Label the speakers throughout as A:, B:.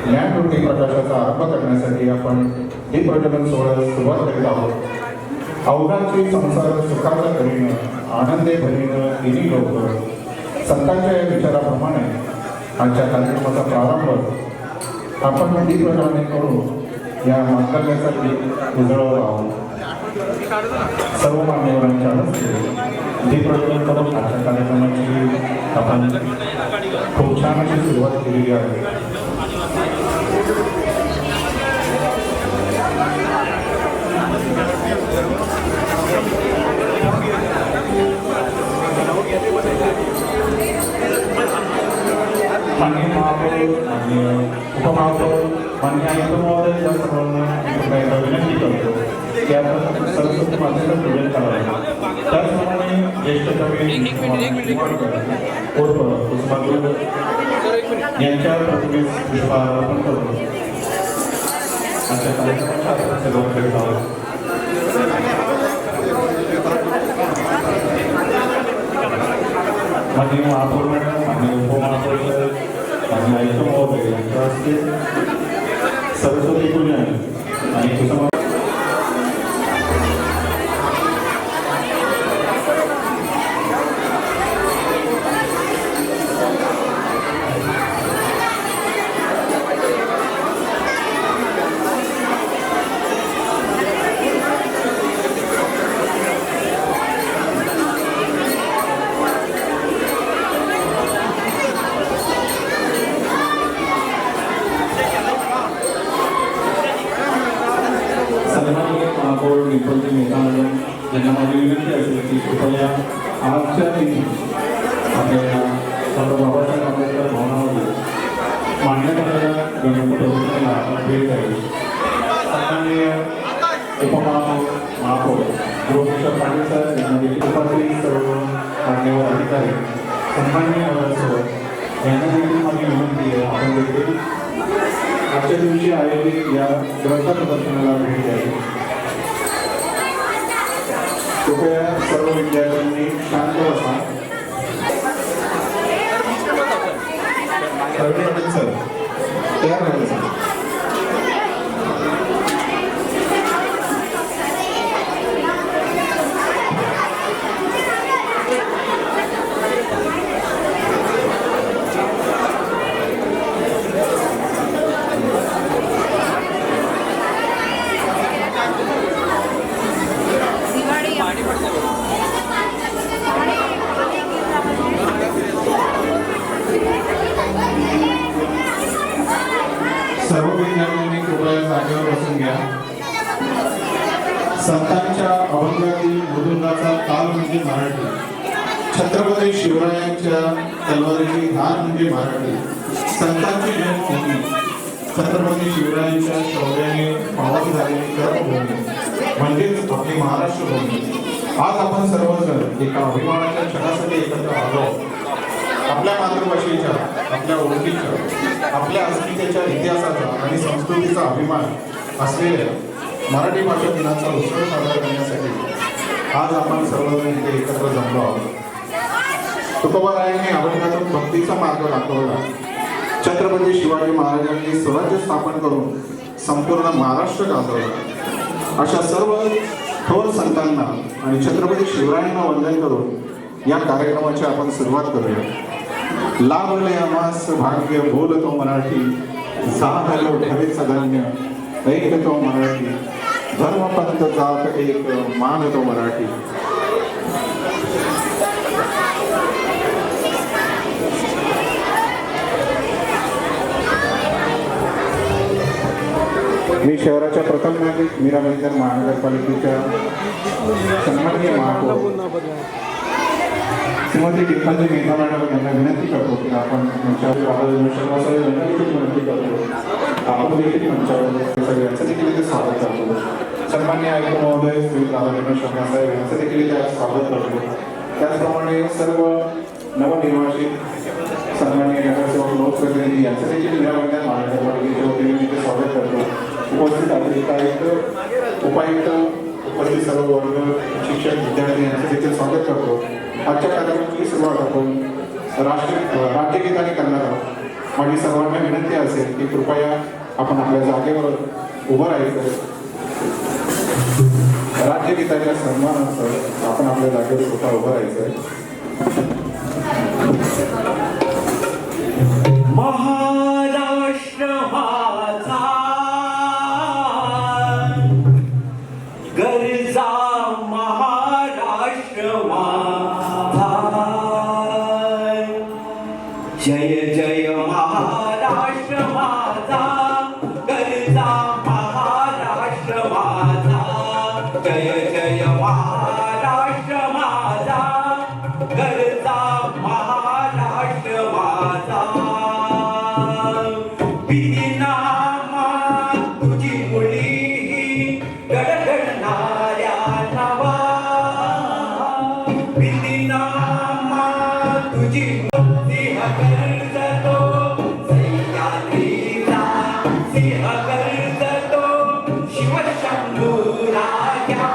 A: ज्ञानज्योती प्रकाशाचा आरंभ करण्यासाठी आपण हे प्रज्वलन सोहळ्यास सुरुवात करीत आहोत। अवघाची संसार सुखाचा करीनं आनंदे भरीनं तिन्ही लोक संतांच्या या विचाराप्रमाणे आजच्या कार्यक्रमाचा प्रारंभ आपण दीपप्रज्वलन करून या मांगल्यासाठी उजळवत आहोत। सर्व मान्यवरांच्या हस्ते दीपप्रज्वलन करून आजच्या कार्यक्रमाची आपण खूप छान अशी सुरुवात केलेली आहे। माननीय महापौर, माननीय उपमहापौर, माननीय आयुक्त महोदय या सर्वांना विनंती करतो की आपण सरस्वती मातेचं पूजन करावं। त्याचप्रमाणे ज्येष्ठ कवी यांच्या प्रतिमेस पुष्पार्पण करून आजच्या कार्यक्रमाचा आपण सुरुवात करीत आहोत। माननीय महापौर मॅडम, माननीय उपमहापौर, माननीय आयुक्त महोदय यांच्या हस्ते सरस्वती पूजन आणि यांना माझी विनंती असेल की कृपया आजच्या दिवशी आपल्या डॉक्टर बाबासाहेब आंबेडकर भवनामध्ये मांडण्यात आलेल्या गणपती उत्सवाला भेट द्यावी। सन्माननीय उपमहापौर, महापौर गृहकिशोर पाटील सर यांना देखील उपस्थित सर्व मान्यवर अधिकारी, सन्माननीय नगरसेवक यांना देखील माझी विनंती आहे आपण देखील आजच्या दिवशी आयोजित या ग्रंथ प्रदर्शनाला भेट द्यावी। कृपया सर्व विद्यार्थ्यांनी शांत बसा। सर तयार राहिले सर। सर्व विद्यार्थ्यांनी कृपया जागेवर बसून घ्या। संतांच्या अभंगातील मृदुंगाचा ताल म्हणजे मराठी, छत्रपती शिवरायांच्या तलवारीची धार म्हणजे मराठी, संतांची जन्मभूमी, छत्रपती शिवरायांच्या शौर्याने पावन झालेली कर्मभूमी म्हणजेच आपली महाराष्ट्र भूमी। आज आपण सर्वजण एका अभिमानाच्या क्षणासाठी एकत्र आलो। आपल्या मातृभाषेच्या, आपल्या ओळखीच्या, आपल्या अस्मितेच्या इतिहासाचा आणि संस्कृतीचा अभिमान असलेल्या मराठी भाषा दिनाचा उत्सव साजरा करण्यासाठी आज आपण सर्वजण इथे एकत्र जमलो आहोत। तुकोबारायांनी अभंगातून भक्तीचा मार्ग दाखवला। छत्रपती शिवाजी महाराजांनी स्वराज्य स्थापन करून संपूर्ण महाराष्ट्र गाजवला। अशा सर्व थोर संतांना आणि छत्रपती शिवरायांना वंदन करून या कार्यक्रमाची आपण सुरुवात करूया। लाभले आम्हास भाग्य बोलतो मराठी, झालो ठरेचा धन्य ऐकतो मराठी, धर्म पंथ जात एक मानतो मराठी। मी शहराच्या प्रथम नागरिक मीरा भाईंदर महानगरपालिकेच्या सन्माननीय महापौर श्रीमती डिंपलजी मेहता मॅडम यांना विनंती करतो की आपण मंचावर विनंती करतो आपण देखील मंचावर सगळ्यांचं देखील स्वागत करतो। सन्माननीय आयुक्त महोदय श्री राधाकृष्ण शर्मा साहेब यांचं देखील स्वागत करतो। त्याचप्रमाणे सर्व नवनिर्वाचित सन्माननीय नगरसेवक लोकप्रतिनिधी यांचं देखील मीरा भाईंदर महानगरपालिकेच्या वतीने मी स्वागत करतो। उपस्थित अतिरिक्त उपायुक्त, उपस्थित सर्व वर्ग, शिक्षक, विद्यार्थी यांचं देखील स्वागत करतो। आजच्या कार्यक्रमाची सुरुवात आपण राज्यगीताने करणार आहोत। माझी सर्वांना विनंती असेल की कृपया आपण आपल्या जागेवर उभं राहायचं. राज्यगीताच्या सन्मानार्थ आपण आपल्या जागेवर स्वतः उभं राहायचंय.
B: महाराष्ट्र माझा गरजा महाराष्ट्र माझा जय जय महाराष्ट्र माझा गरजा महाराष्ट्र माझा जय जय महाराष्ट्र माझा गरजा महाराष्ट्र माझा बिनामा तुझी मुली गडगडणाऱ्या नवा बिनामा तुझी सिंह गरजतो सह्याद्रीचा सिंह गरजतो शिवशंभू राजा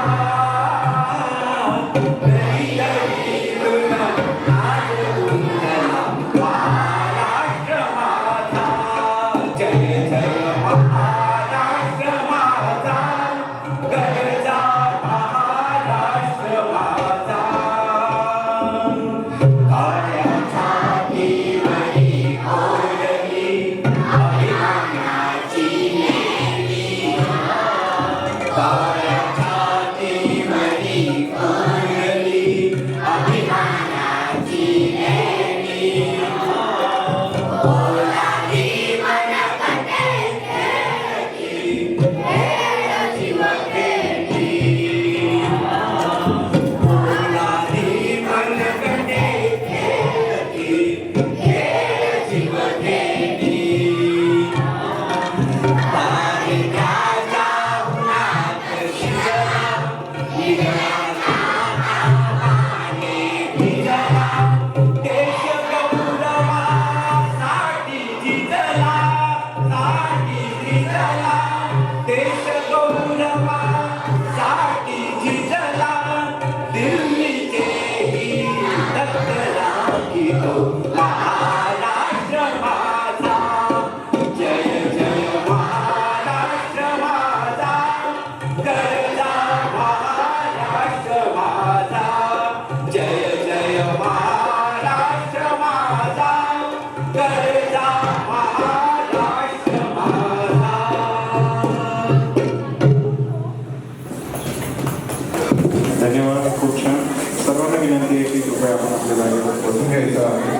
A: धन्यवाद. खूप छान. सर्वांना विनंती आहे की कृपया आपण आपल्या जागेवर बसून घ्यायचं आहे.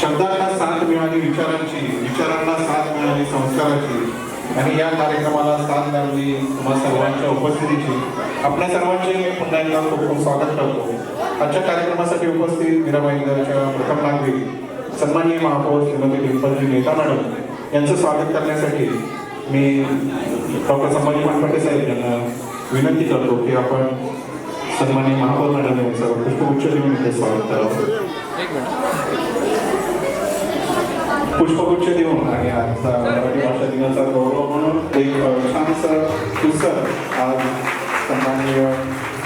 A: शब्दांना साथ मिळाली विचारांना साथ मिळाली संस्काराची आणि या कार्यक्रमाला साथ मिळाली तुम्हा सर्वांच्या उपस्थितीची आपल्या सर्वांचे मी पुन्हा एकदा खूप खूप स्वागत करतो. आजच्या कार्यक्रमासाठी उपस्थित मीराबाई नगरच्या प्रथम नागरिक सन्माननीय महापौर श्रीमती डिंपलजी नेता मॅडम यांचं स्वागत करण्यासाठी मी डॉक्टर संभाजी पानपटे साहेब यांना विनंती करतो की आपण सन्माननीय महापौर मॅडम यांचं पुष्पगुच्छ देऊन इथे स्वागत करावं. पुष्पगुच्छ देऊन आणि आजचा मराठी भाषा दिनाचा गौरव म्हणून एक छानसं पुस्तक आज सन्माननीय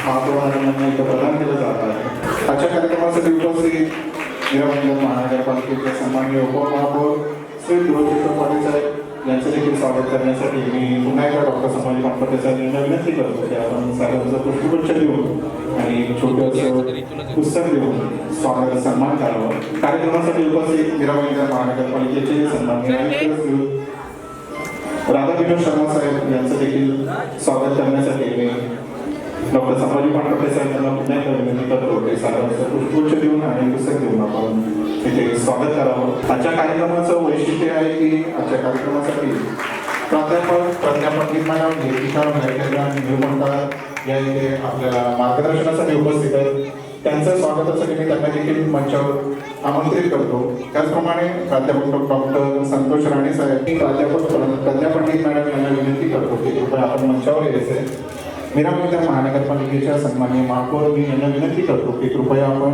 A: महापौर मॅडम यांना इथं प्रदान केलं जात आहे. आजच्या कार्यक्रमासाठी उपस्थित मीराबाई महानगरपालिकेचे सन्माननीय उपमहापौर श्री ध्रुवकिशोर पाटील साहेब यांचं देखील स्वागत करण्यासाठी मी पुन्हा एकदा डॉक्टर संभाजी पानपटे साहेब यांना विनंती करतो की आपण साहेबांचा पुष्पगुच्छ देऊन आणि छोटंसं पुस्तक देऊन स्वागत सन्मान करावा. कार्यक्रमासाठी उपस्थित मीराबाई महानगरपालिकेचे सन्माननीय आयुक्त राधाकिशोर शर्मा साहेब यांचं देखील स्वागत करण्यासाठी मी डॉक्टर संभाजी पानपटे साहेब यांना पुन्हा एकदा विनंती करतो की साहेबांचा पुष्पगुच्छ देऊन आणि पुस्तक देऊन आपण तिथे स्वागत करावं. आजच्या कार्यक्रमाचं वैशिष्ट्य आहे की आजच्या कार्यक्रमासाठी प्राध्यापक मॅडम लेखिका निरूपणकार या इथे आपल्याला मार्गदर्शनासाठी उपस्थित आहेत. त्यांचं स्वागतासाठी मी त्यांना देखील मंचावर आमंत्रित करतो. त्याचप्रमाणे प्राध्यापक डॉक्टर संतोष राणे साहेब प्राध्यापक पंडित मॅडम यांना विनंती करतो की कृपया आपण मंचावर यायचे. मीराबाई महानगरपालिकेच्या सन्माननीय महापौर मी यांना विनंती करतो की कृपया आपण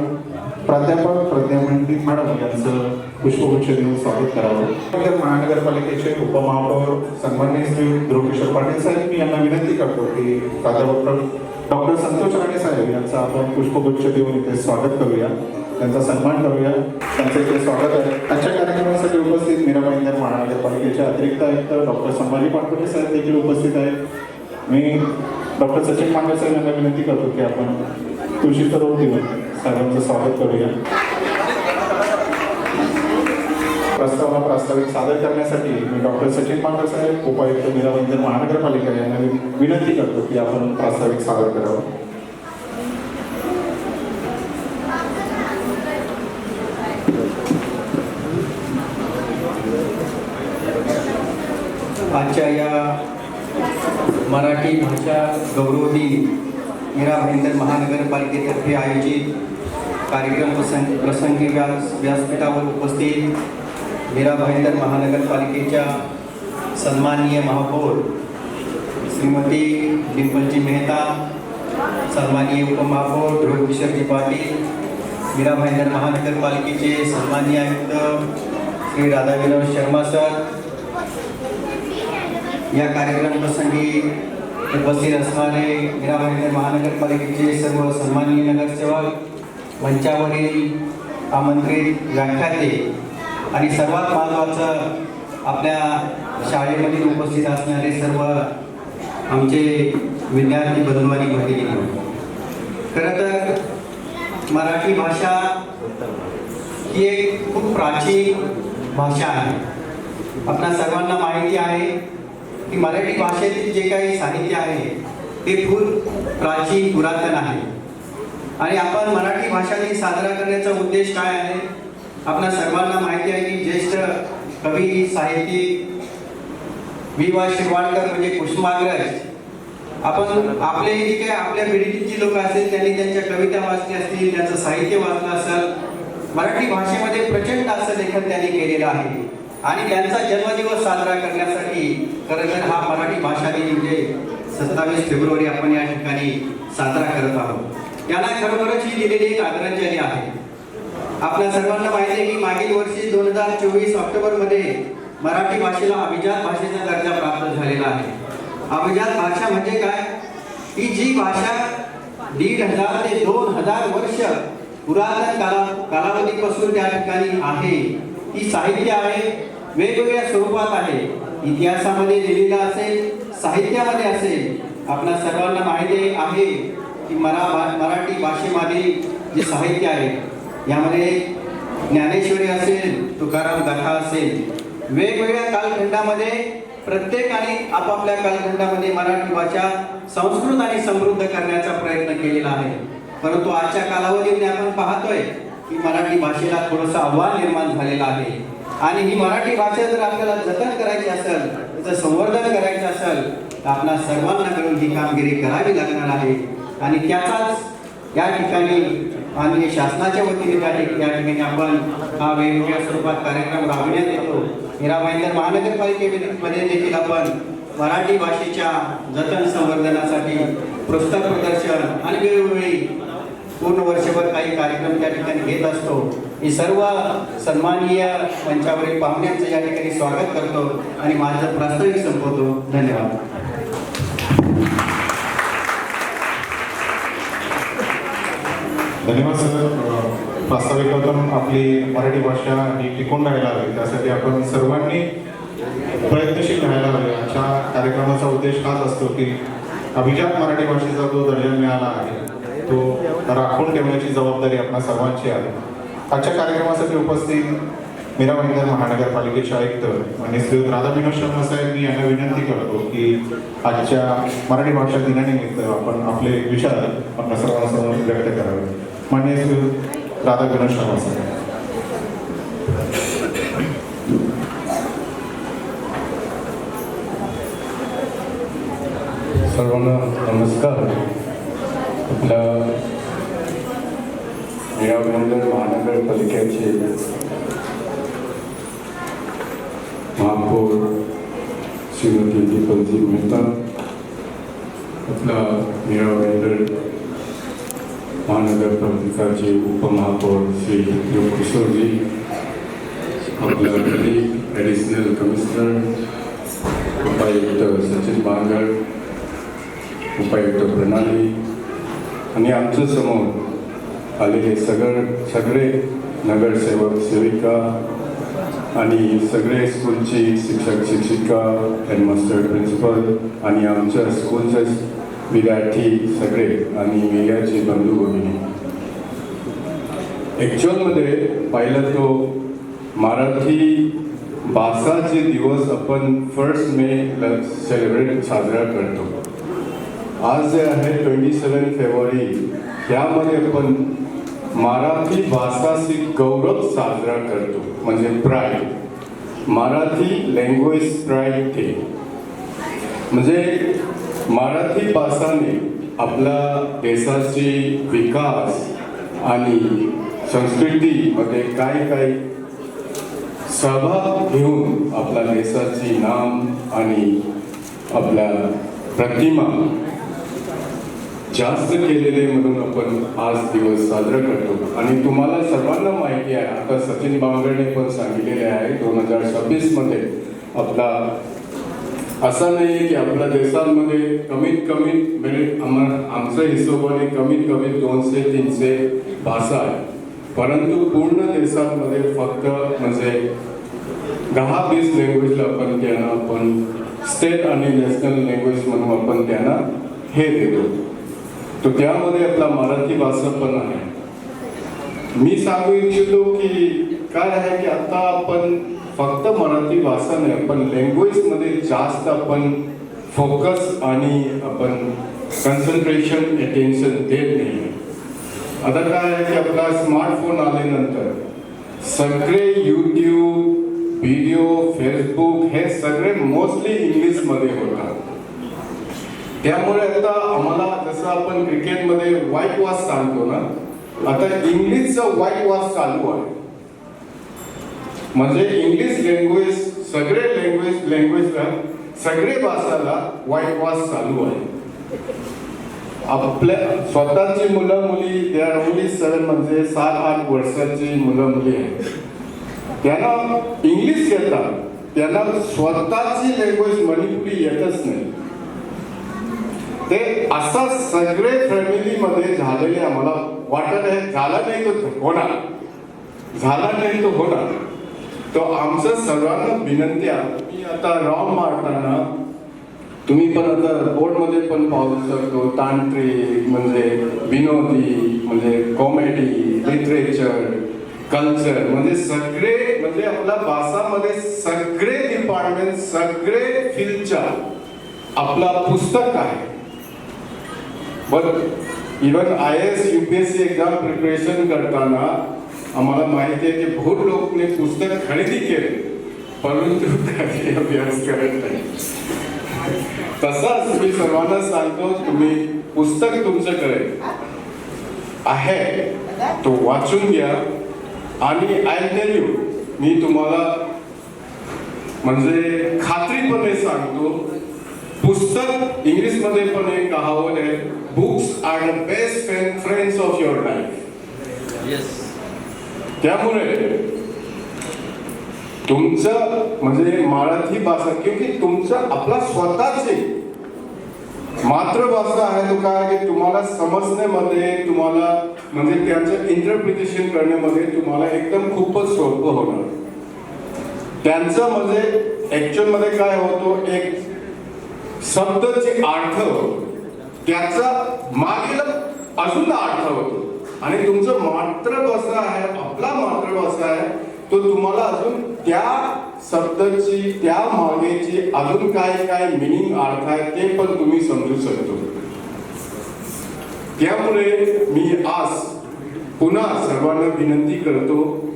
A: प्राध्यापक पंडित मॅडम यांचं पुष्पगुच्छ देऊन स्वागत करावं. महानगरपालिकेचे उपमहापौर सन्माननीय श्री ध्रुवकिशोर पाटील साहेब मी यांना विनंती करतो की प्राध्यापक डॉक्टर संतोष राणे साहेब यांचं आपण पुष्पगुच्छ देऊन इथे स्वागत करूया. त्यांचा सन्मान करूया. त्यांचं इथे स्वागत आहे. आजच्या कार्यक्रमासाठी उपस्थित मीराबाईंदर महानगरपालिकेचे अतिरिक्त आयुक्त डॉक्टर संभाजी पाटोळे साहेब देखील उपस्थित आहेत. मी डॉक्टर सचिन मांडे साहेब यांना विनंती करतो की आपण तुळशीचं रोप देऊन साहेबांचं स्वागत करूया. प्रास्ताविक सादर करण्यासाठी मी डॉक्टर सचिन मांडे साहेब उपायुक्त मीराबाईंदर महानगरपालिका यांना विनंती करतो की आपण प्रास्ताविक सादर करावं.
C: आजच्या या मराठी भाषा गौरव दिन मीरा भाईंदर महानगरपालिकेतर्फे आयोजित कार्यक्रम प्रसंगी व्यासपीठावर उपस्थित मीरा भाईंदर महानगरपालिकेच्या सन्माननीय महापौर श्रीमती डिंपलजी मेहता, सन्माननीय उपमहापौर ध्रुव किशोरजी पाटील, मीरा भाईंदर महानगरपालिकेचे सन्माननीय आयुक्त श्री राधाविनोद शर्मा सर, या कार्यक्रम प्रसंगी उपस्थित असणारे मीरा भाईंदर महानगरपालिकेचे सर्व सन्माननीय नगरसेवक, मंचावरील आमंत्रित व्याख्याते आणि सर्वात महत्त्वाचं आपल्या शाळेमध्ये उपस्थित असणारे सर्व आमचे विद्यार्थी बंधू भगिनी. खरं तर मराठी भाषा ही एक खूप प्राचीन भाषा आहे. आपल्या सर्वांना माहिती आहे की मराठी भाषेतील जे काही साहित्य आहे ते खूप प्राचीन पुरातन आहे. आणि आपण मराठी भाषा दिन साजरा करण्याचा उद्देश काय आहे? आपल्या सर्वांना माहिती आहे की ज्येष्ठ कवी साहित्यिक वि.वा. शिरवाडकर म्हणजे कुसुमाग्रज, आपण आपले जे काही आपल्या पिढीतील जी लोक असतील त्यांनी त्यांच्या कविता वाचल्या असतील, त्यांचं साहित्य वाचलं असेल. मराठी भाषेमध्ये प्रचंड असं लेखन त्यांनी केलेलं आहे. आणि त्यांचा जन्मदिवस साजरा करण्यासाठी खरं तर हा मराठी भाषा दिन म्हणजे 27 फेब्रुवारी आपण या ठिकाणी साजरा करत आहोत. त्यांना खरोखरच ही दिलेली एक आदरांजली आहे. आपल्या सर्वांना माहिती आहे की मागील वर्षी 2024 ऑक्टोबरमध्ये मराठी भाषेला अभिजात भाषेचा दर्जा प्राप्त झालेला आहे. अभिजात भाषा म्हणजे काय? ही जी भाषा 1500 ते 2000 वर्ष पुरातन कालावधीपासून त्या ठिकाणी आहे, ही साहित्य आहे, वेगवेगळ्या स्वरूपात आहे. इतिहासामध्ये लिहिलेलं असेल, साहित्यामध्ये असेल. आपल्या सर्वांना माहिती आहे की मराठी भाषेमधील जे साहित्य आहे यामध्ये ज्ञानेश्वरी असेल, तुकाराम गाथा असेल, वेगवेगळ्या कालखंडामध्ये प्रत्येकाने आपापल्या कालखंडामध्ये मराठी भाषा संस्कृत आणि समृद्ध करण्याचा प्रयत्न केलेला आहे. परंतु आजच्या कालावधीमध्ये आपण पाहतोय की मराठी भाषेला थोडंसं आव्हान निर्माण झालेलं आहे. आणि ही मराठी भाषा जर आपल्याला जतन करायची असेल, तिचं संवर्धन करायचं असेल तर आपल्या सर्वांना मिळून ही कामगिरी करावी लागणार आहे. आणि त्याचाच या ठिकाणी माननीय शासनाच्या वतीने त्या ठिकाणी आपण हा वेगवेगळ्या स्वरूपात कार्यक्रम राबविण्यात येतो. मीरा भाईंदर महानगरपालिकेमध्ये देखील आपण मराठी भाषेच्या जतन संवर्धनासाठी पुस्तक प्रदर्शन आणि वेगवेगळी पूर्ण वर्षभर काही कार्यक्रम त्या ठिकाणी घेत असतो. मी सर्व सन्माननीय मंचावरील पाहुण्यांचं या ठिकाणी स्वागत करतो आणि माझं प्रास्ताविक संपवतो. धन्यवाद.
A: धन्यवाद सर. प्रास्ताविकातून आपली मराठी भाषा ही टिकून राहायला हवी, त्यासाठी आपण सर्वांनी प्रयत्नशील राहायला हवे. आजच्या कार्यक्रमाचा उद्देश हाच असतो की अभिजात मराठी भाषेचा जो दर्जा मिळाला आहे तो राखून ठेवण्याची जबाबदारी आपल्या सर्वांची आहे. आजच्या कार्यक्रमासाठी उपस्थित मीरा भाईंदर महानगरपालिकेचे आयुक्त आणि श्री राधाविनोद शर्मा साहेब, मी यांना विनंती करतो की आजच्या मराठी भाषा दिनानिमित्त आपण आपले विचार आपल्या सर्वांसमोर व्यक्त करावे. माननीय श्री राधाविनोद शर्मा साहेब.
D: सर्वांना नमस्कार. आपल्या मीरा भाईंदर महानगरपालिकेचे महापौर श्रीमती डिंपलजी मेहता, आपला मीरा भाईंदर महानगरपालिकाचे उपमहापौर श्री ध्रुव किशोरजी, आपला ॲडिशनल कमिशनर उपायुक्त सचिन बांगड, उपायुक्त प्रणाली आणि आमच्या समोर आलेले सगळे नगरसेवक सेविका आणि सगळे स्कूलची शिक्षक शिक्षिका हेडमास्टर प्रिन्सिपल आणि आमच्या स्कूलचे विद्यार्थी सगळे आणि मीडियाचे बंधू भगिनी. ॲक्च्युअलमध्ये पाहिलं तो मराठी भाषाचे दिवस आपण 1 मेला सेलिब्रेट साजरा करतो. आज जे आहे 27 फेब्रुवारी, त्यामध्ये आपण मराठी भाषाची गौरव साजरा करतो, म्हणजे pride, Marathi language pride day. म्हणजे मराठी भाषाने आपल्या देशाची विकास आणि संस्कृतीमध्ये काय सहभाग घेऊन आपल्या देशाची नाम आणि आपल्या प्रतिमा जास्त केलेले म्हणून आपण आज दिवस साजरा करतो. आणि तुम्हाला सर्वांना माहिती आहे, आता सचिन बांगरने पण सांगितलेले आहे 2026 मध्ये आपला असं नाही की आपल्या देशामध्ये कमीत कमी म्हणजे आमच्या हिशोबाने कमीत कमी 200-300 भाषा आहे, परंतु पूर्ण देशामध्ये फक्त म्हणजे 10-20 लँग्वेजला आपण स्टेट आणि नॅशनल लँग्वेज म्हणून आपण त्यांना हे देतो. तो त्यामध्ये आपला मराठी भाषा पण आहे. मी सांगू इच्छितो की काय आहे की आता आपण फक्त मराठी भाषा नाही, आपण लँग्वेजमध्ये जास्त आपण फोकस आणि आपण कन्सन्ट्रेशन अटेन्शन देत नाही. आता काय आहे की आपला स्मार्टफोन आल्यानंतर सगळे यूट्यूब व्हिडिओ फेसबुक हे सगळे मोस्टली इंग्लिशमध्ये होतात. त्यामुळे आता आम्हाला जसं आपण क्रिकेटमध्ये व्हाईट वॉश सांगतो ना, आता इंग्लिशचा व्हाईट वॉश चालू आहे. म्हणजे इंग्लिश लँग्वेज लँग्वेजला सगळे भाषाला व्हाईट वॉश चालू आहे. आपल्या स्वतःची मुलं मुली दे आर ओनली 7 म्हणजे 7-8 वर्षाची मुलं मुली आहेत, त्यांना इंग्लिश येतात, त्यांना स्वतःची लँग्वेज मणिपुरी येतच नाही. ते असा सगळे फॅमिलीमध्ये झालेले आम्हाला वाटत आहे. झाला नाही तो होणार, झाला नाही तो होणार. तो आमचं सर्वांना विनंती आहे, तुम्ही आता राऊंड मारताना तुम्ही पण आता बोर्डमध्ये पण पाहू शकतो, तांत्रिक म्हणजे विनोदी म्हणजे कॉमेडी, लिटरेचर, कल्चर म्हणजे सगळे म्हणजे आपल्या भाषामध्ये सगळे डिपार्टमेंट सगळे फील्डच्या आपला पुस्तक आहे. But even IAS UPSC exam preparation करताना आम्हाला माहिती आहे की बहुत लोकने पुस्तक खरेदी केले, परंतु काही अभ्यास करत नाही. तसाच मी सर्वांना सांगतो, तुम्ही पुस्तक तुमच्याकडे आहे तो वाचून घ्या. आणि आय टेल यू, मी तुम्हाला म्हणजे खात्रीपणे सांगतो, पुस्तक इंग्लिशमध्ये पण एक कहावत आहे, books are the best friends of your life. त्यामुळे तुमचं म्हणजे मराठी भाषा, क्योंकि तुमचं आपला स्वतःची मातृभाषा आहे, तो काय की तुम्हाला समजण्यामध्ये, तुम्हाला म्हणजे त्यांचं इंटरप्रिटेशन करण्यामध्ये तुम्हाला एकदम खूपच सोपं होणार. त्यांचं म्हणजे ऍक्च्युअल मध्ये काय होतो, एक शब्दाचे अर्थ त्याचा मागेला अजून अर्थ होतो. आणि तुमचं मातृभाषा आहे, आपला मातृभाषा आहे, तो तुम्हाला अजून त्या शब्दाची त्या मागेची अजून काय मिनिंग अर्थ आहे ते पण तुम्ही समजू शकतो. त्यामुळे मी आज पुन्हा सर्वांना विनंती करतो,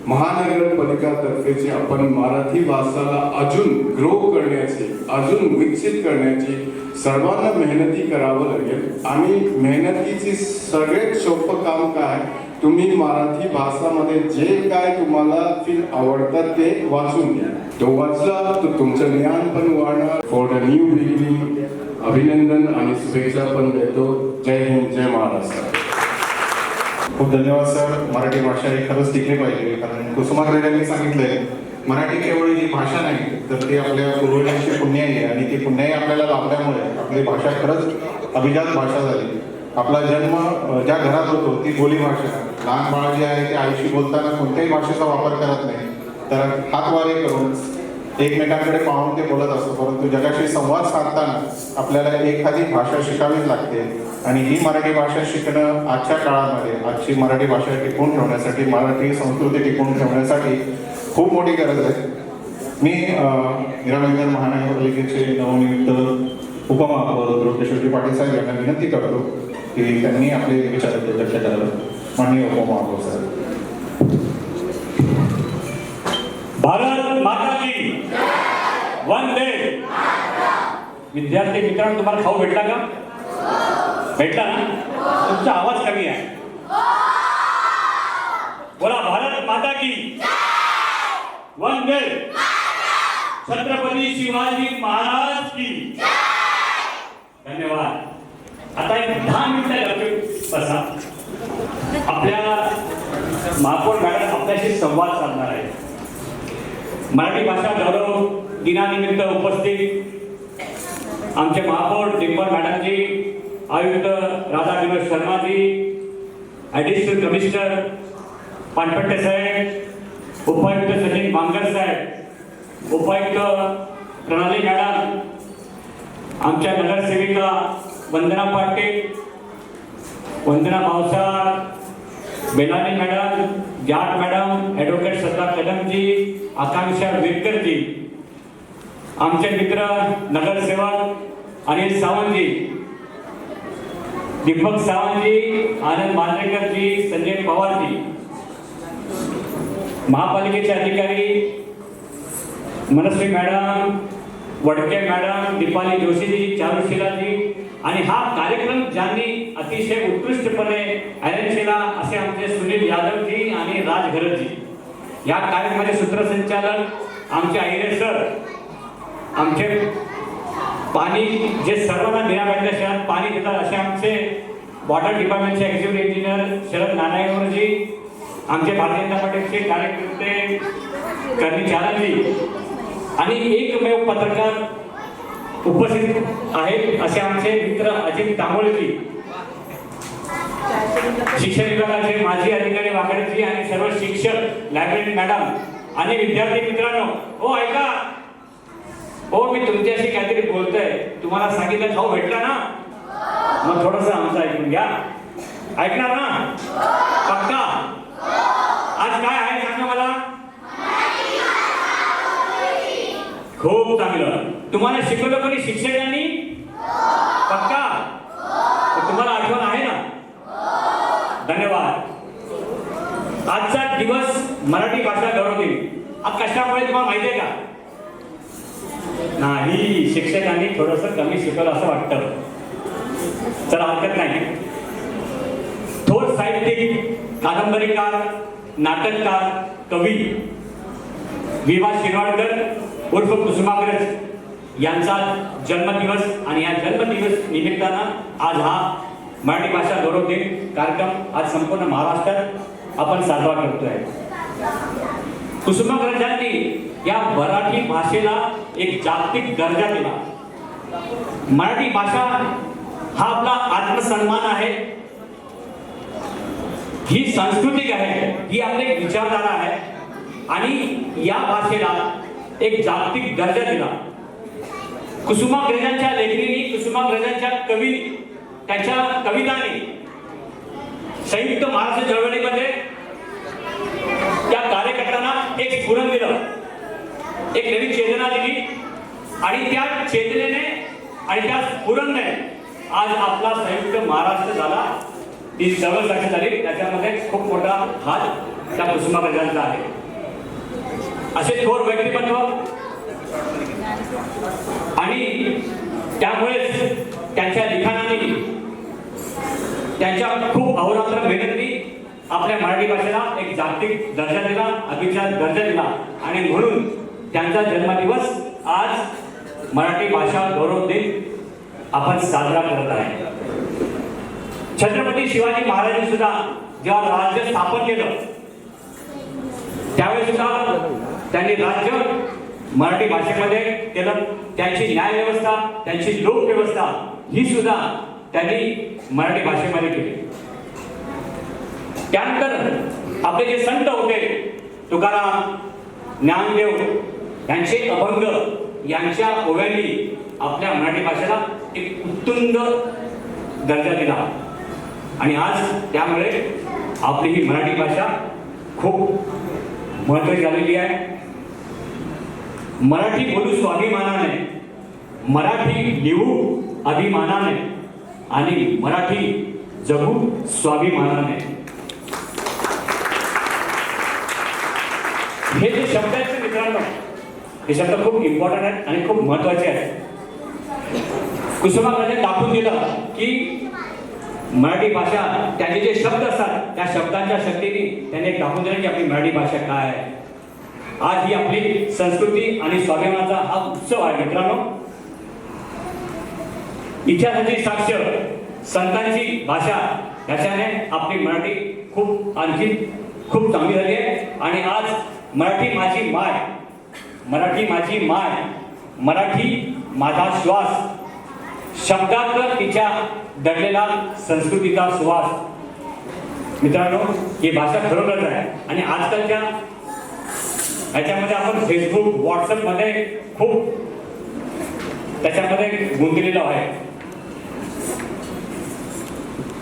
D: महानगरपालिकातर्फे आपण मराठी भाषाला अजून ग्रो करण्याची, अजून विकसित करण्याची सर्वांना मेहनती करावं लागेल. आणि मेहनतीची सगळ्यात सोपं काम काय, तुम्ही मराठी भाषामध्ये जे काय तुम्हाला फील आवडतात ते वाचून घ्या. तो वाचला तर तुमचं ज्ञान पण वाढणार. फॉर द न्यू बिगिनिंग अभिनंदन आणि शुभेच्छा पण देतो. जय हिंद, जय महाराष्ट्र.
A: खूप धन्यवाद सर. मराठी भाषा ही खरंच टिकली पाहिजे, कारण कुसुमाग्रजांनी सांगितलंय मराठी केवळ ही भाषा नाही तर ती आपल्या पूर्वजांची पुण्याई आहे. आणि ती पुण्याई आपल्याला लाभल्यामुळे आपली भाषा खरंच अभिजात भाषा झाली. आपला जन्म ज्या घरात होतो ती बोलीभाषा, लहान बाळ जे आहे ते आईशी बोलताना कोणत्याही भाषेचा वापर करत नाही, तर हातवारे करून एकमेकांकडे पाहून ते बोलत असतो. परंतु जगाशी संवाद साधताना आपल्याला एखादी भाषा शिकावीच लागते आणि ही मराठी भाषा शिकणं आजच्या काळामध्ये, आजची मराठी भाषा टिकवून ठेवण्यासाठी, मराठी संस्कृती टिकवून ठेवण्यासाठी खूप मोठी गरज आहे. मी मीरा महानगरपालिकेचे नवनियुक्त उपमहापौर द्रोकेश्वरजी पाटील साहेब यांना विनंती करतो की त्यांनी आपले विचार व्यक्त करावे. माननीय उपमहापौर साहेब.
E: भारत माता की वंदे. विद्यार्थी मित्रांनो, तुम्हाला खाऊ भेटला का? भेटला ना? तुमचा आवाज कमी आहे. बोला, भारत माता की वंदे. छत्रपती शिवाजी महाराज की. धन्यवाद. आता एक 10 मिनिटं बसा. आपल्या महापौर मॅडम आपल्याशी संवाद साधणार आहे. मराठी भाषा गौरव दिनानिमित्त उपस्थित आमचे महापौर डिंपल मॅडमजी, आयुक्त राधा विनोद शर्माजी, ॲडिशनल कमिशनर पानपट्टे साहेब, उपायुक्त सचिन बांगर साहेब, उपायुक्त प्रणाली मॅडम, आमच्या नगरसेविका वंदना पाटील, वंदना Bhavsar, Belani madam, Jat madam, advocate श्रद्धा कदमजी, आकांक्षा विरकरजी, आमचे मित्र नगरसेवक अनिल सावंतजी, दीपक सावंतजी, आनंद मांजरेकरजी, संजय पवारजी, महापालिकेचे अधिकारी मनस्वी मॅडम, वडके मॅडम, दीपाली जोशीजी, चारुशिलाजी, आणि हा कार्यक्रम ज्यांनी अतिशय उत्कृष्टपणे अरेंज केला असे आमचे सुनील यादवजी आणि राज घरतजी. या कार्यक्रमाचे सूत्रसंचालक आमचे आहिरे सर, आमचे पाणी जे सर्वांना निरामयच्या शहरात पाणी देतात असे आमचे वॉटर डिपार्टमेंटचे एक्झिक्युटिव्ह इंजिनियर शरद नारायणजी, आमचे भारतीय जनता पार्टीचे कार्यकर्ते कर्णिचारजी आणि एकमेव पत्रकार उपस्थित आहेत असे आमचे मित्र अजित तांबोळेजी, शिक्षण विभागाचे माजी अधिकारी वाकडेजी आणि सर्व शिक्षक, लायब्ररी मॅडम आणि विद्यार्थी मित्रांनो. हो ऐका, हो मी तुमच्याशी काहीतरी बोलतोय. तुम्हाला सांगितलं खाऊ भेटला ना, मग थोडंसं आमचं ऐकून घ्या. ऐकणार ना? पक्का? आज काय आहे सांगा मला. खूप चांगलं. तुम्हाला शिकवलं कोणी? शिक्षकांनी? पक्का? तुम्हाला आठवण आहे ना? धन्यवाद. आजचा दिवस मराठी भाषा गौरव दिन. आज कशामुळे तुम्हाला माहिती आहे का? नाही, शिक्षकांनी थोडंसं कमी शिकवलं असं वाटतं. चला हरकत नाही. थोर साहित्यिक, कादंबरीकार, नाटककार, कवी विवा शिरवाडकर उर्फ कुसुमाग्रज यांचा जन्मदिवस आणि या जन्मदिवस निमित्तानं आज हा मराठी भाषा गौरव दिन कार्यक्रम आज संपूर्ण महाराष्ट्रात आपण साजरा करतोय. कुसुमाग्रजांनी या मराठी भाषेला एक जागतिक दर्जा दिला. मराठी भाषा हा आपला आत्मसन्मान आहे, ही सांस्कृतिक आहे, ही आपली विचारधारा आहे आणि या भाषेला एक जागतिक दर्जा दिला. कुसुमाग्रजांच्या लेखणीने, कुसुमाग्रजांच्या त्यांच्या कवितांनी संयुक्त महाराष्ट्र चळवळीमध्ये त्या कार्यकर्त्यांना एक स्फुरण दिलं, एक नवी चेतना दिली आणि त्या चेतनेने आणि त्या स्फुरणने आज आपला संयुक्त महाराष्ट्र झाला. ही चळवळ साक्षी झाली. त्याच्यामध्ये खूप मोठा हात त्या कुसुमाग्रजांचा आहे. असे थोर व्यक्तिमत्व आणि त्यामुळेच त्यांच्या लिखाणाने, त्यांच्या खूप अहोरात्र मेहनतीने आपल्या मराठी भाषेला एक जागतिक दर्जा दिला, अभिजात दर्जा दिला आणि म्हणून त्यांचा जन्मदिवस आज मराठी भाषा गौरव दिन आपण साजरा करत आहे. छत्रपती शिवाजी महाराजांनी सुद्धा जेव्हा राज्य स्थापन केलं त्यावेळी सुद्धा त्यांनी राज्य मराठी भाषेमध्ये केलं. त्यांची न्याय व्यवस्था, त्यांची लोक व्यवस्था ही सुद्धा त्यांनी मराठी भाषेमध्ये केली. त्यानंतर आपले जे संत होते तुकाराम, ज्ञानदेव यांचे अभंग यांच्या ओव्यांनी आपल्या मराठी भाषेला एक उत्तुंग दर्जा दिला आणि आज त्यामुळे आपली ही मराठी भाषा खूप महत्त्वाची झालेली आहे. मराठी बोलू स्वाभिमानाने, मराठी लिहू अभिमानाने आणि मराठी जगू स्वाभिमानाने. हे जे शब्द आहेत मित्रांनो, हे शब्द खूप इम्पॉर्टंट आहेत आणि खूप महत्त्वाचे आहेत. कुसुमाग्रजांनी दाखवून दिलं की मराठी भाषा त्यांचे जे शब्द असतात त्या शब्दांच्या शक्तीने त्यांनी एक दाखवून दिलं की आपली मराठी भाषा काय आहे. आज ही आपली संस्कृती आणि स्वाभिमानाचा हा उत्सव आहे मित्रांनो. इतिहासाची साक्ष, संतांची भाषा याच्याने आपली मराठी खूप आणखी खूप चांगली झाली आहे. आणि आज मराठी माझी माय, मराठी माझी माय, मराठी माझा श्वास शब्दात तिच्या दडलेला संस्कृतीचा सुवास. मित्रांनो, ही भाषा खरोखरच आहे. आणि आजकालच्या याच्यामध्ये आपण फेसबुक, व्हॉट्सअप मध्ये खूप त्याच्यामध्ये गुंतलेलो आहे.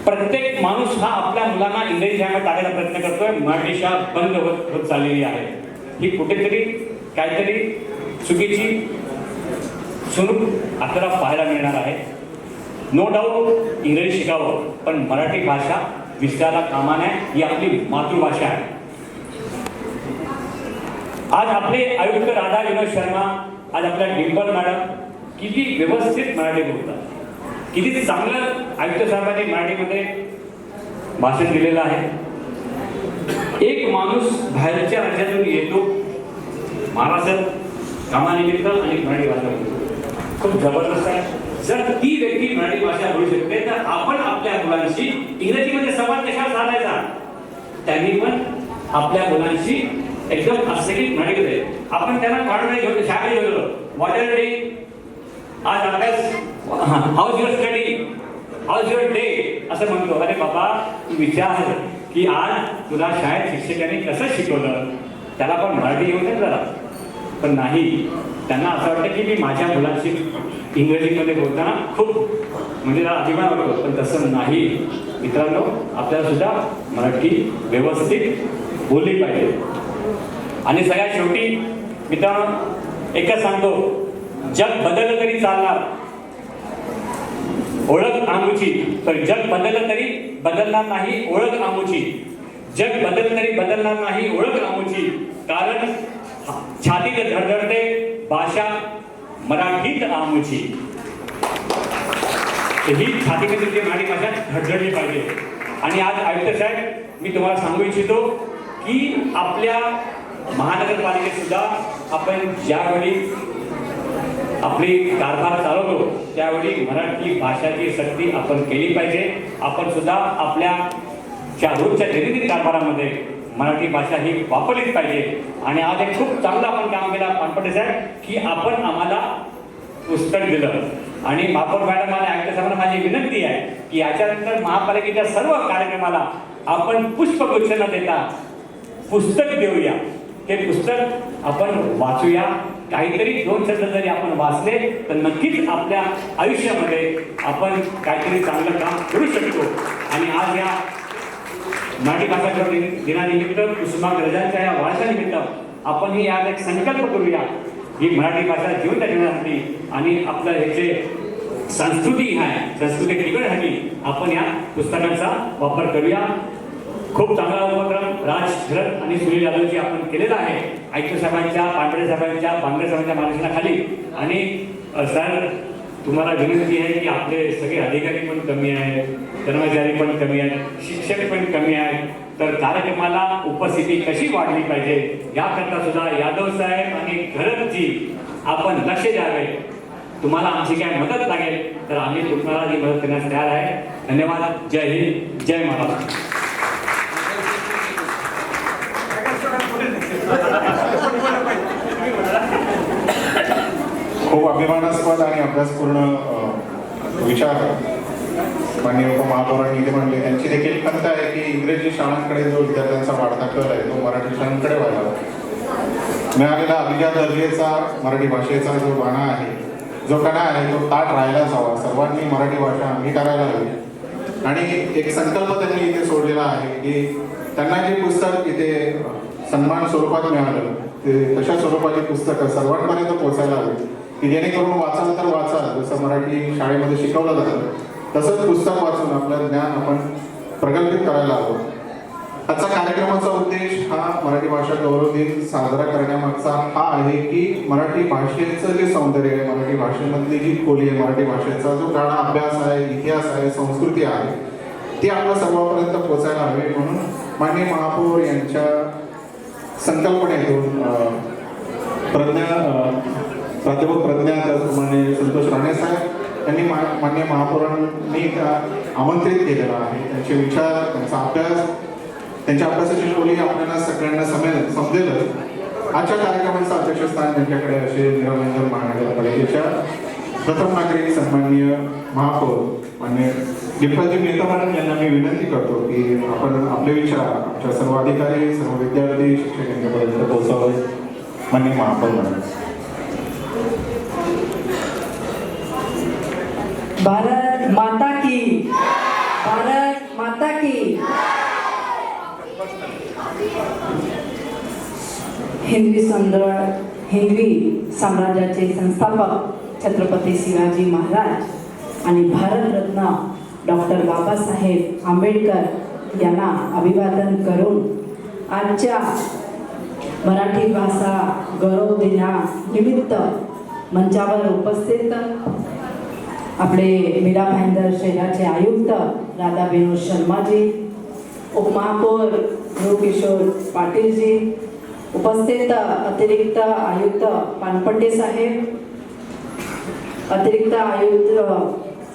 E: प्रत्येक माणूस हा आपल्या मुलांना इंग्रजी शाळेत टाकायचा प्रयत्न करतोय. मराठी शाळा बंद होत चाललेली आहे. ही कुठेतरी काहीतरी चुकीची स्वरूप आपल्याला पाहायला मिळणार आहे. नो डाऊट इंग्रजी शिकावं, पण मराठी भाषा विसरायला कामा नये. ही आपली मातृभाषा आहे. आज आपले आयुक्त राधा विनोद शर्मा, आज आपल्या डिंपल मॅडम किती व्यवस्थित मराठी बोलतात, किती चांगलं आयुक्त साहेबांनी मराठीमध्ये भाषण दिलेलं आहे. एक माणूस बाहेरच्या राज्यातून येतो महाराष्ट्रात कामानिमित्त आणि मराठी भाषा बोलतो, खूप जबरदस्त आहे. जर ती व्यक्ती मराठी भाषा बोलू शकते तर आपण आपल्या मुलांशी इंग्रजीमध्ये संवाद कशा साधायचा. त्यांनी पण आपल्या मुलांशी एकदम अस्सलीत मराठीमध्ये आपण त्यांना काढून घेऊन शाळेत गेलो, व्हॉट आर डे, आज अभ्यास, house your study, house your day असं म्हणतो. अरे बाबा, तू विचार की आज तुला शाळेत शिक्षकांनी कसं शिकवलं, त्याला पण मराठी येऊ नये जरा. पण नाही, त्यांना असं वाटतं की मी माझ्या मुलांशी इंग्रजीमध्ये बोलताना खूप म्हणजे त्याला अभिमान वाटतो. पण तसं नाही मित्रांनो, आपल्याला सुद्धा मराठी व्यवस्थित बोलली पाहिजे. आणि सगळ्यात शेवटी मित्रांनो एकच सांगतो, जग बदललं तरी चालणार, ओळख आमुची. तर जग बदललं तरी बदलणार नाही ओळख आमुची. जग बदललं तरी बदलणार नाही ओळख आमुची. कारण छातीत धडधडते भाषा मराठीत आमुची. ही छातीमध्ये जी मराठी भाषा धडधडली पाहिजे. आणि आज आयुक्त साहेब, मी तुम्हाला सांगू इच्छितो की आपल्या महानगरपालिकेत सुद्धा आपण ज्यावेळी आपली कारभार चालवतो त्यावेळी मराठी भाषेची सक्ती आपण केली पाहिजे. आपण सुद्धा आपल्या रोजच्या दैनंदिन कारभारामध्ये मराठी भाषा ही वापरलीच पाहिजे. आणि आज एक खूप चांगलं आपण काम केलं पानपटे साहेब की आपण आम्हाला पुस्तक दिलं. आणि महापौर मॅडम आणि आयुक्त साहेबांना माझी विनंती आहे की याच्यानंतर महापालिकेच्या सर्व कार्यक्रमाला आपण पुष्पगुच्छ न देता पुस्तक देऊया. ते पुस्तक आपण वाचूया. काहीतरी 2 शब्द जरी आपण वाचले तर नक्कीच आपल्या आयुष्यामध्ये आपण काहीतरी चांगलं काम करू शकतो. आणि आज या मराठी भाषा दिनानिमित्त, कुसुमाग्रजांच्या या वारशानिमित्त आपण ही आज एक संकल्प करूया ही मराठी भाषा जिवंत ठेवण्यासाठी आणि आपलं हे जे संस्कृती आहे, संस्कृती टिकवण्यासाठी आपण या पुस्तकांचा वापर करूया. खूप चांगला उपक्रम राज शरद आणि सुनील यादवजी आपण केलेला आहे आयुक्त साहेबांच्या, पांढरे साहेबांच्या, बांगरे साहेबांच्या मार्गदर्शनाखाली. आणि सर, तुम्हाला विनंती आहे की आपले सगळे अधिकारी पण कमी आहेत, कर्मचारी पण कमी आहेत, शिक्षक पण कमी आहेत. तर कार्यक्रमाला उपस्थिती कशी वाढली पाहिजे याकरता सुद्धा यादव साहेब आणि घरतजी आपण लक्ष द्यावे. तुम्हाला आमची काय मदत लागेल तर आम्ही तुम्हाला ही मदत करण्यास तयार आहे. धन्यवाद. जय हिंद, जय महाराष्ट्र.
A: खूप अभिमानास्पद आणि अभ्यासपूर्ण विचार माननीय उपमहापौरांनी इथे म्हणले, त्यांची देखील खंत आहे की इंग्रजी शाळांकडे जो विद्यार्थ्यांचा वाढता कल आहे तो मराठी शाळांकडे व्हायला मिळालेला अभिजात दर्जेचा मराठी भाषेचा जो बाणा आहे, जो कणा आहे, तो ताट राहायलाच हवा. सर्वांनी मराठी भाषा अंगीकारायला हवी. आणि एक संकल्प त्यांनी इथे सोडलेला आहे की त्यांना जे पुस्तक इथे सन्मान स्वरूपात मिळालं ते तशा स्वरूपाची पुस्तकं सर्वांपर्यंत पोहोचायला हवी की जेणेकरून वाचाल तर वाचाल, जसं मराठी शाळेमध्ये शिकवलं जातं तसंच पुस्तक वाचून आपलं ज्ञान आपण प्रगल्भित करायला हवं. आजचा कार्यक्रमाचा उद्देश हा मराठी भाषा गौरव दिन साजरा करण्यामागचा हा आहे की मराठी भाषेचं जे सौंदर्य आहे, मराठी भाषेमधली जी खोली आहे, मराठी भाषेचा जो गाढा अभ्यास आहे, इतिहास आहे, संस्कृती आहे, ती आपल्या सर्वांपर्यंत पोहोचायला हवी. म्हणून माननीय महापौर यांच्या संकल्पनेतून प्राध्यापक प्रज्ञा, त्याचप्रमाणे संतोष राणे साहेब यांनी माननीय महापौरांनी आमंत्रित केलेलं आहे. त्यांचे विचार, त्यांचा अभ्यास, त्यांच्या अभ्यासाची खोली आपल्याला सगळ्यांना समजेलच. आजच्या कार्यक्रमाचं अध्यक्षस्थान त्यांच्याकडे असे निरामंजन महानगरपालिकेच्या प्रथम नागरिक सन्माननीय महापौर माननीय दीपाजी मेहता मॅडम यांना मी विनंती करतो की आपण आपले विचार आमच्या सर्व अधिकारी, सर्व विद्यार्थी, शिक्षक यांच्यापर्यंत पोहोचावे. माननीय महापौर मॅडम.
F: भारत माता की, भारत माता की. हिंदवी साम्राज्याचे संस्थापक छत्रपती शिवाजी महाराज आणि भारतरत्न डॉक्टर बाबासाहेब आंबेडकर यांना अभिवादन करून आजच्या मराठी भाषा गौरव दिनानिमित्त मंचावर उपस्थित आपले मीरा भाईंदर शहराचे आयुक्त राधा विनोद शर्माजी, उपमहापौर किशोर पाटीलजी, उपस्थित अतिरिक्त आयुक्त पानपट्टे साहेब, अतिरिक्त आयुक्त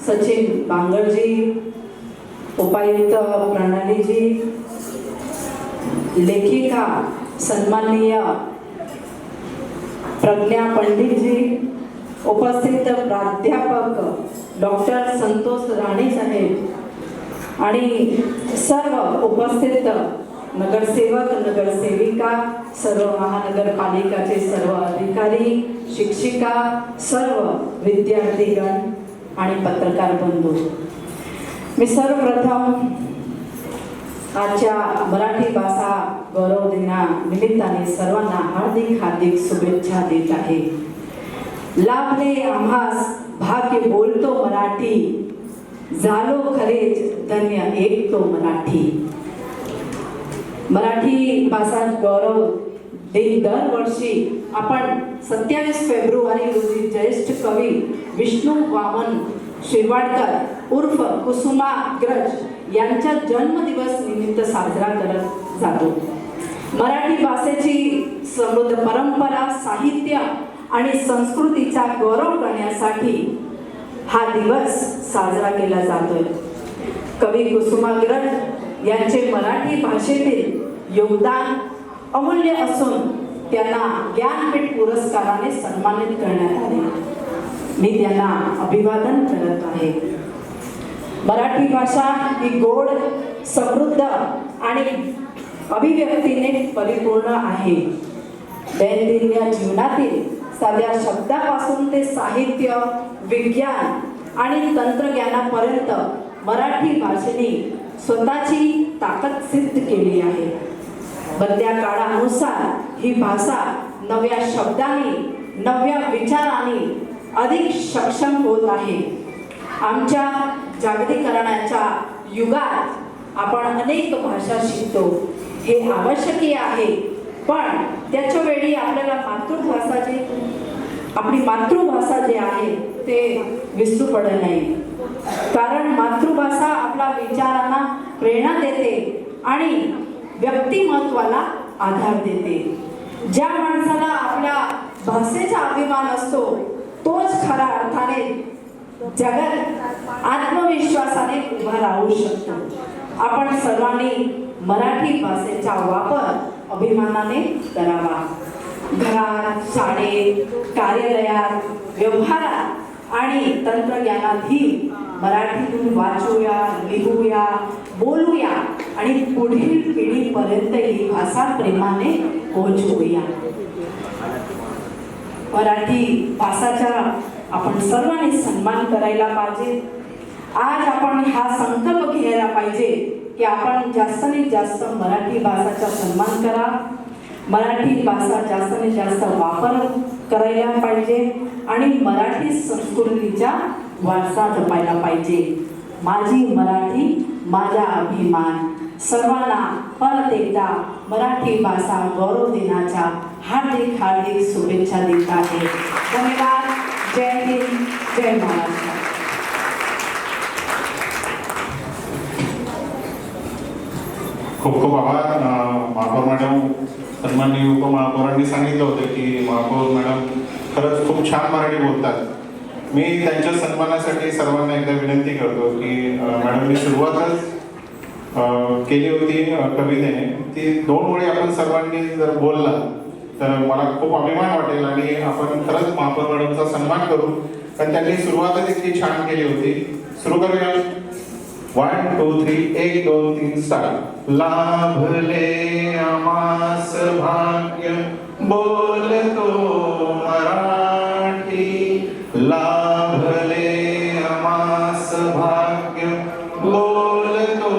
F: सचिन बांगरजी, उपायुक्त प्रणालीजी, लेखिका सन्माननीय प्रज्ञा पंडितजी, उपस्थित प्राध्यापक डॉक्टर संतोष राणे साहेब आणि सर्व उपस्थित नगरसेवक, नगरसेविका, सर्व महानगरपालिकाचे सर्व अधिकारी, शिक्षिका, सर्व विद्यार्थीगण आणि पत्रकार बंधू, मी सर्वप्रथम आजच्या मराठी भाषा गौरव दिनानिमित्ताने सर्वांना हार्दिक हार्दिक शुभेच्छा देत आहे. लाभले आम्हास भाग्य बोलतो मराठी, झालो खरेच धन्य एक तो मराठी. मराठी भाषा गौरव दिन दरवर्षी आपण 27 फेब्रुवारी रोजी ज्येष्ठ कवी विष्णू वामन शिरवाडकर उर्फ कुसुमाग्रज यांच्या जन्मदिवस निमित्त साजरा करत जातो. मराठी भाषेची समृद्ध परंपरा, साहित्य आणि संस्कृतीचा गौरव करण्यासाठी हा दिवस साजरा केला जातोय. कवी कुसुमाग्रज यांचे मराठी भाषेतील योगदान अमूल्य असून त्यांना ज्ञानपीठ पुरस्काराने सन्मानित करण्यात आले. मी त्यांना अभिवादन करत आहे. मराठी भाषा ही गोड, समृद्ध आणि अभिव्यक्तीने परिपूर्ण आहे. दैनंदिन जीवनातील साध्या शब्दापासून ते साहित्य, विज्ञान आणि तंत्रज्ञानापर्यंत मराठी भाषेने स्वतःची ताकद सिद्ध केली आहे. बदल्या काळानुसार ही भाषा नव्या शब्दांनी, नव्या विचारांनी अधिक सक्षम होत आहे. आमच्या जागतिकीकरणाच्या युगात आपण अनेक भाषा शिकतो, हे आवश्यक आहे. पण त्याच्या वेळी आपल्याला आपली मातृभाषा जी आहे ते विसरू पडू नये. कारण मातृभाषा आपल्या विचारांना प्रेरणा देते आणि व्यक्तिमत्वाला आधार देते. ज्या माणसाला आपल्या भाषेचा अभिमान असतो तोच खऱ्या अर्थाने जगात आत्मविश्वासाने उभा राहू शकतो. आपण सर्वांनी मराठी भाषेचा वापर अभिमानाने करावा. घरात, शाळेत, कार्यालयात, व्यवहारात आणि तंत्रज्ञानातही मराठीतून वाचूया, लिहूया, बोलूया आणि पुढील पिढीपर्यंत ही भाषा प्रेमाने पोहोचवूया. मराठी भाषाचा आपण सर्वांनी सन्मान करायला पाहिजे. आज आपण हा संकल्प घ्यायला पाहिजे की आपण जास्तीत जास्त मराठी भाषेचा सन्मान करा, मराठी भाषा जास्तीत जास्त वापर करायला पाहिजे आणि मराठी संस्कृतीचा वारसा जपायला पाहिजे. माझी मराठी माझा अभिमान. सर्वांना परत एकदा मराठी भाषा गौरव दिनाच्या हार्दिक हार्दिक शुभेच्छा देत आहे. धन्यवाद. जय हिंद, जय महाराष्ट्र.
A: खूप खूप आभार. महापौर मॅडम, सन्माननीय उपमहापौरांनी सांगितलं होतं की महापौर मॅडम खरंच खूप छान मराठी बोलतात. मी त्यांच्या सन्मानासाठी सर्वांना एकदा विनंती करतो की मॅडमनी सुरुवातच केली होती कवितेने, ती 2 ओळी आपण सर्वांनी जर बोलला तर मला खूप अभिमान वाटेल आणि आपण खरंच महापौर मॅडमचा सन्मान करू, कारण त्यांनी सुरुवातच इतकी छान केली होती. सुरू करूया. 1 2 3 1 2 3 स्टार्ट. लाभले आमास भाग्य बोलतो मराठी, लाभले आमास भाग्य बोलतो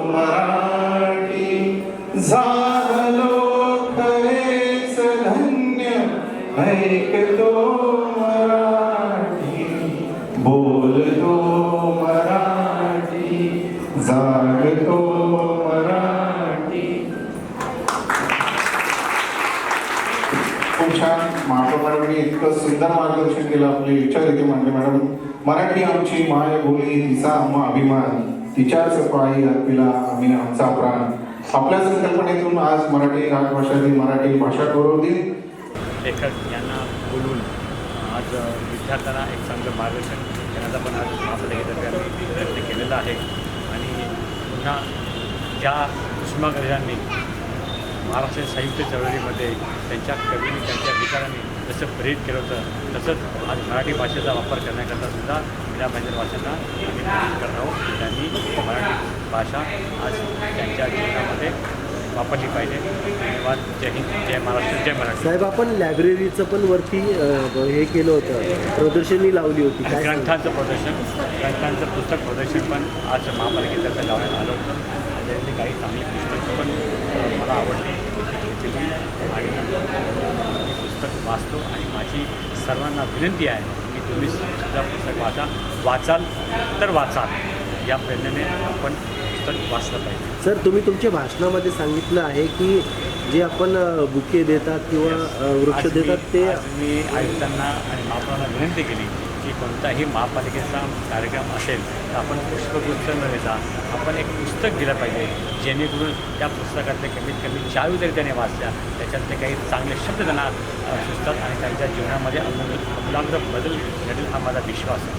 A: मराठी, झालो खरेच धन्य ऐकतो मराठी, बोलतो मराठी, जागतो मराठी. खूप छान. महापौर मॅडमनी इतकं सुंदर मार्गदर्शन केलं, आपले विचार इथे मांडले. मॅडम, मराठी आमची माय बोली, तिचा आम्हा अभिमान, तिच्याच पायी अर्पिला आम्ही आमचा प्राण. आपल्या संकल्पनेतून आज मराठी राजभाषातील मराठी भाषा गौरव दिन
E: लेखक यांना बोलून आज विद्यार्थ्यांना एक चांगलं मार्गदर्शन करण्याचा पण आज महापालिकेतर्फे आम्ही प्रयत्न केलेला आहे. आणि पुन्हा ज्या कुसुमाग्रजांनी महाराष्ट्र साहित्य चळवळीमध्ये त्यांच्या कवीने त्यांच्या विचारांनी जसं प्रेरित केलं होतं, तसंच आज मराठी भाषेचा वापर करण्याकरता सुद्धा मीरा भाईंदर वाचनांना आम्ही प्रेरित करत आहोत. त्यांनी मराठी भाषा आज त्यांच्या जीवनामध्ये वापरली पाहिजे. धन्यवाद. जय हिंद, जय महाराष्ट्र, जय मराठी.
G: साहेब, आपण लायब्ररीचं पण वरती हे केलं होतं, प्रदर्शनी लावली होती. काय
E: ग्रंथांचं प्रदर्शन, ग्रंथांचं पुस्तक प्रदर्शन पण आज महापालिकेतर्फे लावण्यात आलं होतं. त्याच्यातली काही चांगली पुस्तकं पण मला आवडली आणि मी पुस्तक वाचतो आणि माझी सर्वांना विनंती आहे की तुम्ही सुद्धा पुस्तक वाचाल तर वाचाल, या प्रेरणेने आपण पुस्तक वाचलं पाहिजे.
G: सर, तुम्ही तुमच्या भाषणामध्ये सांगितलं आहे की जे आपण बुके देतात किंवा वृक्ष देतात ते
E: मी आयुक्तांना आणि महापौरांना विनंती केली की कोणताही महापालिकेचा कार्यक्रम असेल तर आपण पुष्पगुच्छ न देता आपण एक पुस्तक दिलं पाहिजे, जेणेकरून त्या पुस्तकातले कमीत कमी 4 जरी त्याने वाचल्या त्याच्यातले काही चांगले शब्द त्यांना सुचतात आणि त्यांच्या जीवनामध्ये आमूलाग्र बदल घडेल हा माझा विश्वास आहे.